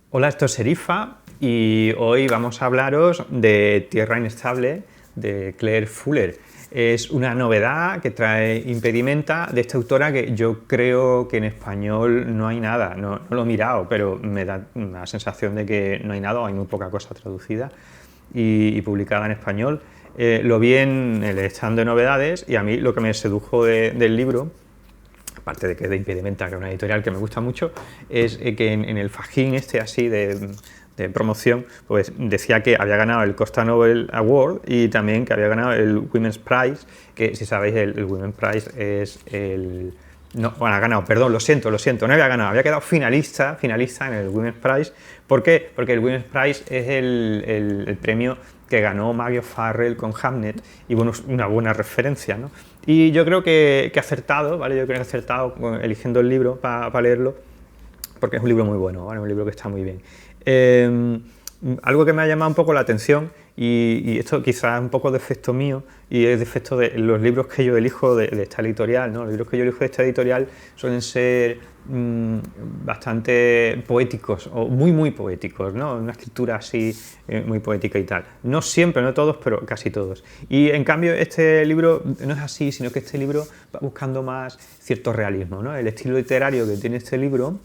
Hola, esto es Serifa y hoy vamos a hablaros de Tierra Inestable de Claire Fuller. Es una novedad que trae Impedimenta de esta autora que yo creo que en español no hay nada, no lo he mirado, pero me da una sensación de que no hay nada, hay muy poca cosa traducida y publicada en español. Lo vi en el stand de novedades y a mí lo que me sedujo del libro, aparte de que es de Impedimenta, que es una editorial que me gusta mucho, es que en el fajín este así de promoción, pues decía que había ganado el Costa Nobel Award y también que había ganado el Women's Prize, que si sabéis el Women's Prize es el... No, bueno, ha ganado, perdón, lo siento, no había ganado, había quedado finalista en el Women's Prize. ¿Por qué? Porque el Women's Prize es el premio que ganó Maggie O'Farrell con Hamnet, y bueno, es una buena referencia, ¿no? Y yo creo que he acertado, ¿vale? Yo creo que he acertado eligiendo el libro para leerlo, porque es un libro muy bueno, ¿vale? Un libro que está muy bien. Algo que me ha llamado un poco la atención, y esto quizás es un poco defecto mío, y es defecto de los libros que yo elijo de esta editorial, ¿no? Los libros que yo elijo de esta editorial suelen ser bastante poéticos, o muy poéticos, ¿no? Una escritura así muy poética y tal. No siempre, no todos, pero casi todos. Y en cambio este libro no es así, sino que este libro va buscando más cierto realismo, ¿no? El estilo literario que tiene este libro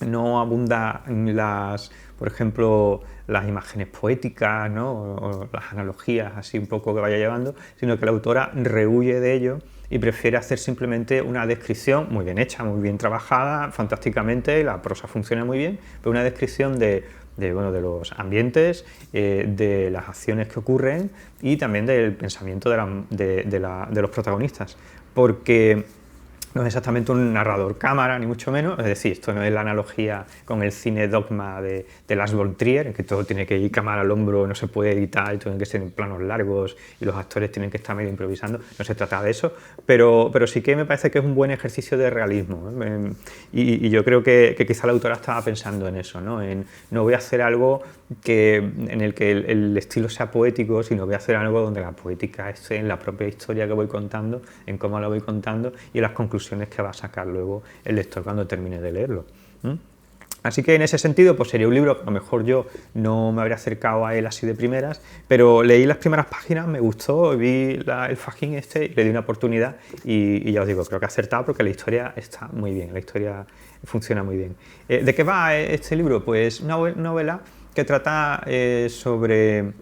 no abunda en por ejemplo, las imágenes poéticas, ¿no? o las analogías así un poco que vaya llevando, sino que la autora rehuye de ello y prefiere hacer simplemente una descripción muy bien hecha, muy bien trabajada, fantásticamente, la prosa funciona muy bien, pero una descripción de los ambientes, de las acciones que ocurren y también del pensamiento de los protagonistas, porque no es exactamente un narrador cámara, ni mucho menos, es decir, esto no es la analogía con el cine dogma de Lars von Trier, en que todo tiene que ir cámara al hombro, no se puede editar, tienen que ser en planos largos y los actores tienen que estar medio improvisando, no se trata de eso, pero sí que me parece que es un buen ejercicio de realismo, ¿eh? Y yo creo que quizá la autora estaba pensando en eso, ¿no? No voy a hacer algo en el que el estilo sea poético, sino voy a hacer algo donde la poética esté en la propia historia que voy contando, en cómo la voy contando y en las conclusiones que va a sacar luego el lector cuando termine de leerlo. Así que en ese sentido pues sería un libro que a lo mejor yo no me habría acercado a él así de primeras, pero leí las primeras páginas, me gustó, vi el fajín este y le di una oportunidad y ya os digo, creo que he acertado porque la historia está muy bien, la historia funciona muy bien. ¿De qué va este libro? Pues una novela que trata sobre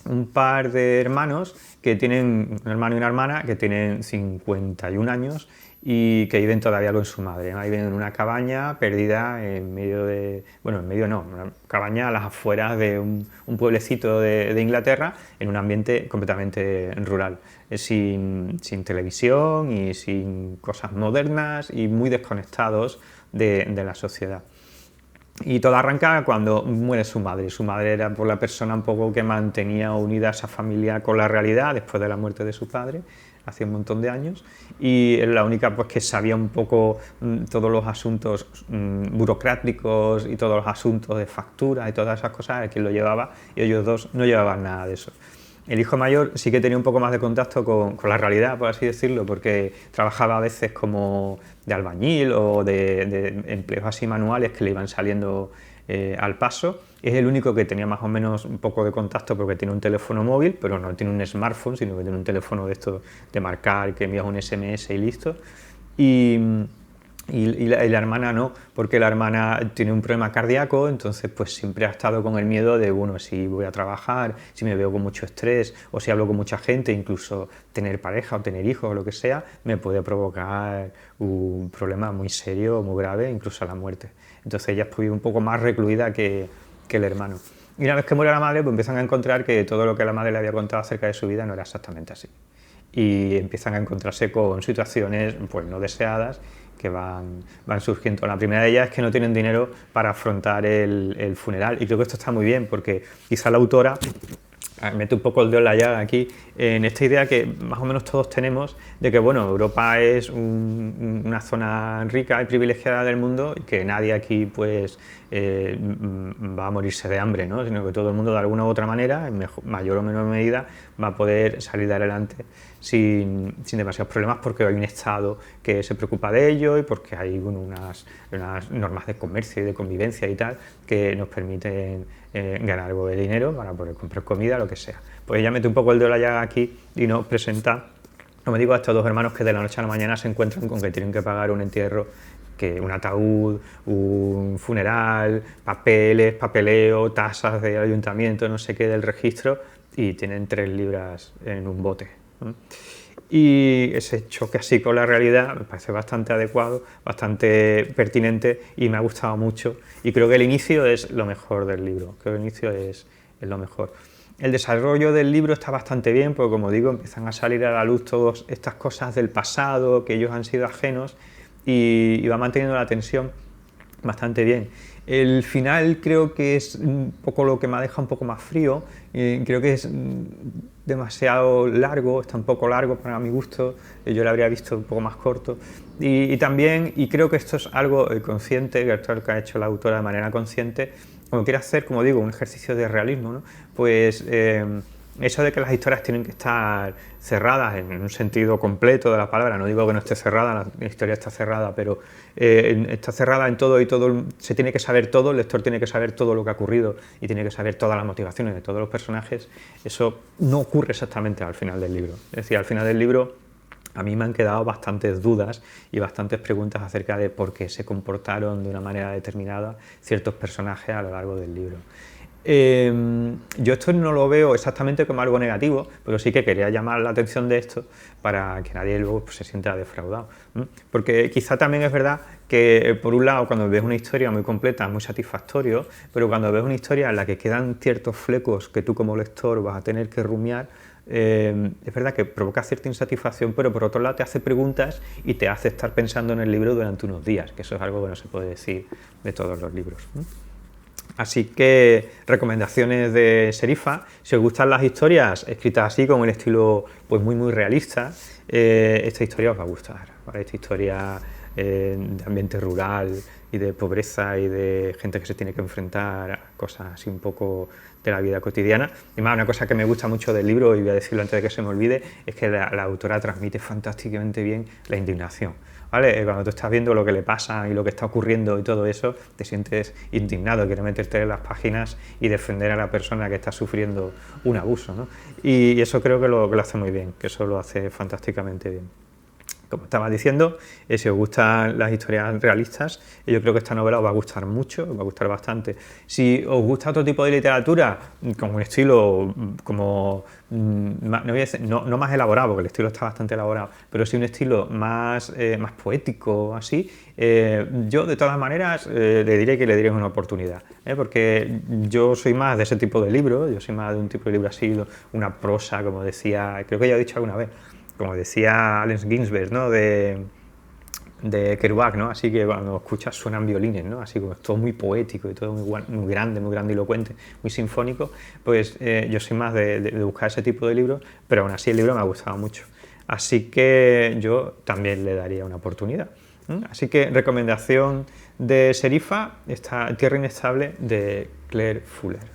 un par de hermanos que tienen, un hermano y una hermana, que tienen 51 años y que viven todavía con su madre, ¿no? Viven en una cabaña perdida en medio en medio no, una cabaña a las afueras de un pueblecito de Inglaterra, en un ambiente completamente rural, sin televisión y sin cosas modernas y muy desconectados de la sociedad. Y todo arranca cuando muere su madre. Su madre era por la persona un poco que mantenía unida a esa familia con la realidad después de la muerte de su padre, hace un montón de años, y era la única pues, que sabía un poco todos los asuntos burocráticos y todos los asuntos de factura y todas esas cosas, quien lo llevaba, y ellos dos no llevaban nada de eso. El hijo mayor sí que tenía un poco más de contacto con la realidad, por así decirlo, porque trabajaba a veces como de albañil o de empleos así manuales que le iban saliendo al paso. Es el único que tenía más o menos un poco de contacto porque tiene un teléfono móvil, pero no tiene un smartphone, sino que tiene un teléfono de esto de marcar, que envías un SMS y listo. Y la hermana no, porque la hermana tiene un problema cardíaco, entonces pues siempre ha estado con el miedo de, bueno, si voy a trabajar, si me veo con mucho estrés o si hablo con mucha gente, incluso tener pareja o tener hijos o lo que sea, me puede provocar un problema muy serio, muy grave, incluso la muerte. Entonces ella es pues, un poco más recluida que el hermano. Y una vez que muere la madre, pues empiezan a encontrar que todo lo que la madre le había contado acerca de su vida no era exactamente así. Y empiezan a encontrarse con situaciones pues, no deseadas que van surgiendo. La primera de ellas es que no tienen dinero para afrontar el funeral, y creo que esto está muy bien porque quizá la autora meto un poco el dedo en la llaga aquí, en esta idea que más o menos todos tenemos de que, bueno, Europa es una zona rica y privilegiada del mundo y que nadie aquí, pues, va a morirse de hambre, ¿no? Sino que todo el mundo, de alguna u otra manera, en mayor o menor medida, va a poder salir de adelante sin demasiados problemas, porque hay un Estado que se preocupa de ello y porque hay, bueno, unas normas de comercio y de convivencia y tal que nos permiten ganar algo de dinero para poder comprar comida, lo que sea. Pues ella mete un poco el dedo en la llaga aquí y nos presenta, como digo, a estos dos hermanos que de la noche a la mañana se encuentran con que tienen que pagar un entierro, que un ataúd, un funeral, papeles, papeleo, tasas del ayuntamiento, no sé qué, del registro, y tienen 3 libras en un bote, ¿no? Y ese choque así con la realidad me parece bastante adecuado, bastante pertinente y me ha gustado mucho. Y creo que el inicio es lo mejor del libro, creo que el inicio es lo mejor. El desarrollo del libro está bastante bien, porque, como digo, empiezan a salir a la luz todas estas cosas del pasado, que ellos han sido ajenos, y va manteniendo la tensión bastante bien. El final creo que es un poco lo que me ha dejado un poco más frío, creo que es demasiado largo, está un poco largo para mi gusto, yo lo habría visto un poco más corto, y también, y creo que esto es algo consciente, que ha hecho la autora de manera consciente, como quiere hacer, como digo, un ejercicio de realismo, ¿no? Pues eso de que las historias tienen que estar cerradas en un sentido completo de la palabra, no digo que no esté cerrada, la historia está cerrada, pero está cerrada en todo y todo, se tiene que saber todo, el lector tiene que saber todo lo que ha ocurrido y tiene que saber todas las motivaciones de todos los personajes. Eso no ocurre exactamente al final del libro. Es decir, al final del libro a mí me han quedado bastantes dudas y bastantes preguntas acerca de por qué se comportaron de una manera determinada ciertos personajes a lo largo del libro. Yo esto no lo veo exactamente como algo negativo, pero sí que quería llamar la atención de esto para que nadie luego, pues, se sienta defraudado. Porque quizá también es verdad que, por un lado, cuando ves una historia muy completa es muy satisfactorio, pero cuando ves una historia en la que quedan ciertos flecos que tú como lector vas a tener que rumiar, es verdad que provoca cierta insatisfacción, pero por otro lado te hace preguntas y te hace estar pensando en el libro durante unos días, que eso es algo que no se puede decir de todos los libros. Así que recomendaciones de Serifa. Si os gustan las historias escritas así, con un estilo, pues, muy realista, esta historia os va a gustar, ¿vale? Esta historia de ambiente rural y de pobreza y de gente que se tiene que enfrentar a cosas así un poco de la vida cotidiana. Y más, una cosa que me gusta mucho del libro, y voy a decirlo antes de que se me olvide, es que la autora transmite fantásticamente bien la indignación, ¿vale? Cuando tú estás viendo lo que le pasa y lo que está ocurriendo y todo eso, te sientes indignado, quieres meterte en las páginas y defender a la persona que está sufriendo un abuso, ¿no? Y eso creo que lo hace muy bien, que eso lo hace fantásticamente bien. Como estaba diciendo, si os gustan las historias realistas, yo creo que esta novela os va a gustar mucho, os va a gustar bastante. Si os gusta otro tipo de literatura, con un estilo como, no más elaborado, porque el estilo está bastante elaborado, pero sí un estilo más poético, así, yo de todas maneras le diré que le diréis una oportunidad, porque yo soy más de ese tipo de libro, yo soy más de un tipo de libro así, una prosa, como decía, creo que ya he dicho alguna vez, como decía Allen Ginsberg, ¿no? de Kerouac, ¿no? Así que cuando escuchas suenan violines, ¿no? Así como es todo muy poético y todo muy grande, muy grandilocuente, muy sinfónico, pues yo soy más de buscar ese tipo de libros, pero aún así el libro me ha gustado mucho. Así que yo también le daría una oportunidad. Así que recomendación de Serifa, esta Tierra Inestable de Claire Fuller.